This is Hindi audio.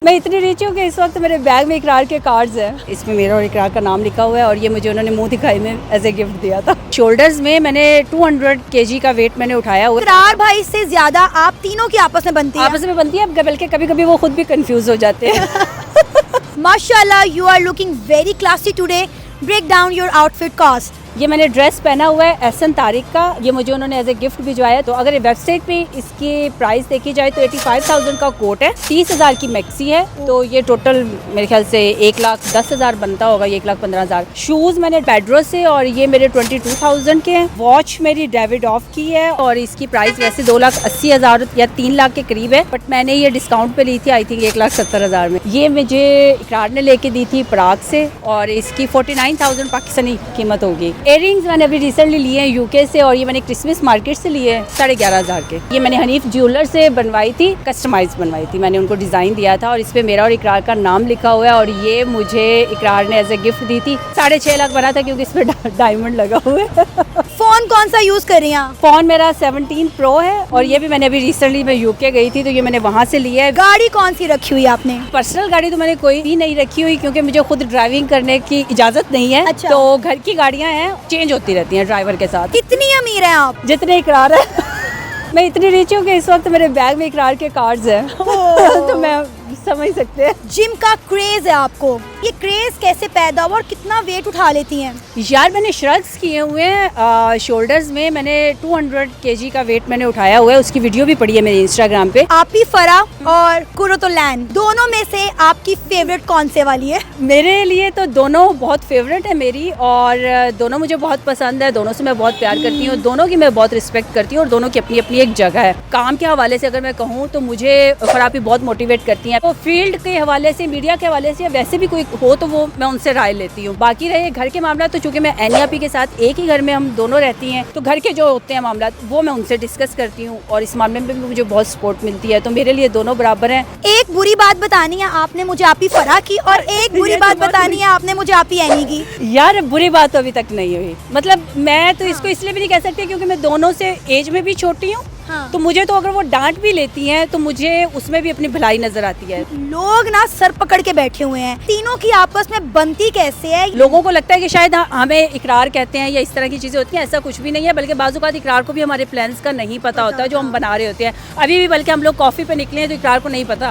मैं इतनी रिच हूँ कि इस वक्त मेरे बैग में इकरार के कार्ड्स हैं। इसमें मेरा और इकरार का नाम लिखा हुआ है और ये मुझे उन्होंने मुंह दिखाई में एज ए गिफ्ट दिया था। शोल्डर्स में मैंने 200 kg का वेट मैंने उठाया हुआ। इकरार भाई से ज्यादा आप तीनों की आपस में बनती है। आपस में बनती है, बल्कि कभी कभी वो खुद भी कंफ्यूज हो जाते हैं। माशाल्लाह, you are looking very classy today. Break down your outfit cost. ये मैंने ड्रेस पहना हुआ है एहसन तारिक का, ये मुझे उन्होंने एज ए गिफ्ट भिजवाया। तो अगर वेबसाइट पे इसकी प्राइस देखी जाए तो 85,000 का कोट है, 30,000 की मैक्सी है। तो ये टोटल मेरे ख्याल से 1,10,000 बनता होगा, 1,15,000। शूज़ मैंने पेड्रो से और ये मेरे 22,000 के हैं। वॉच मेरी डेविड ऑफ की है और इसकी प्राइस वैसे 2,80,000 या 3 लाख के करीब है, बट मैंने ये डिस्काउंट पे ली थी आई थिंक 1,70,000 में। ये मुझे इकरार ने लेके दी थी प्राग से और इसकी 49,000 पाकिस्तानी कीमत होगी। इयररिंग्स मैंने अभी रिसेंटली लिए हैं यूके से और ये मैंने क्रिसमस मार्केट से लिए हैं 11,500 के। ये मैंने हनीफ ज्वेलर से बनवाई थी, कस्टमाइज बनवाई थी। मैंने उनको डिज़ाइन दिया था और इस पे मेरा और इकरार का नाम लिखा हुआ है और ये मुझे इकरार ने एज ए गिफ्ट दी थी। 6.5 लाख बना था क्योंकि इस पे डायमंड लगा हुआ है। फोन कौन सा यूज कर रही हैं आप? फोन मेरा 17 प्रो है और ये भी मैंने अभी रिसेंटली मैं यूके गई थी तो ये मैंने वहाँ से लिया है। गाड़ी कौन सी रखी हुई है आपने? पर्सनल गाड़ी तो मैंने कोई भी नहीं रखी हुई क्योंकि मुझे खुद ड्राइविंग करने की इजाजत नहीं है। अच्छा। तो घर की गाड़ियाँ हैं, चेंज होती रहती हैं ड्राइवर के साथ। कितनी अमीर हैं आप? जितने इकरार है। मैं इतनी रिच हूँ कि इस वक्त मेरे बैग में इकरार के कार्ड्स हैं। तो मैं समझ सकते हैं। जिम का क्रेज है आपको, ये क्रेज कैसे पैदा हुआ और कितना वेट उठा लेती हैं? यार मैंने श्रग्स किए हुए हैं शोल्डर्स में। मैंने 200 kg का वेट मैंने उठाया हुआ है, उसकी वीडियो भी पड़ी है मेरे इंस्टाग्राम पे। आपी फरा और कुरोतोलैन दोनों में से आपकी फेवरेट कौन से वाली है? मेरे लिए तो दोनों बहुत फेवरेट है मेरी और दोनों मुझे बहुत पसंद है। दोनों से मैं बहुत प्यार करती हूँ, दोनों की मैं बहुत रिस्पेक्ट करती हूँ और दोनों की अपनी अपनी एक जगह है। काम के हवाले से अगर मैं कहूँ तो मुझे फरापी बहुत मोटिवेट करती हैं। तो फील्ड के हवाले से, मीडिया के हवाले से या वैसे भी कोई हो तो वो मैं उनसे राय लेती हूँ। बाकी रहे घर के मामला तो चूंकि मैं एनियापी के साथ एक ही घर में हम दोनों रहती हैं तो घर के जो होते हैं मामला वो मैं उनसे डिस्कस करती हूँ और इस मामले में भी मुझे बहुत सपोर्ट मिलती है। तो मेरे लिए दोनों बराबर हैं। एक बुरी बात बतानी है आपने मुझे आपी फरा की और एक बुरी बात बतानी है आपने मुझे आपी एनी की। यार बुरी बात तो अभी तक नहीं हुई, मतलब मैं तो इसको इसलिए भी नहीं कह सकती क्योंकि मैं दोनों से एज में भी छोटी हूँ। हाँ। तो मुझे तो अगर वो डांट भी लेती हैं तो मुझे उसमें भी अपनी भलाई नजर आती है। लोग ना सर पकड़ के बैठे हुए हैं, तीनों की आपस में बनती कैसे है? लोगों को लगता है कि शायद हमें इकरार कहते हैं या इस तरह की चीजें होती हैं, ऐसा कुछ भी नहीं है। बल्कि बाज़-औक़ात इकरार को भी हमारे प्लान्स का नहीं पता होता है जो हम बना रहे होते हैं। अभी भी बल्कि हम लोग कॉफी पे निकले हैं तो इकरार को नहीं पता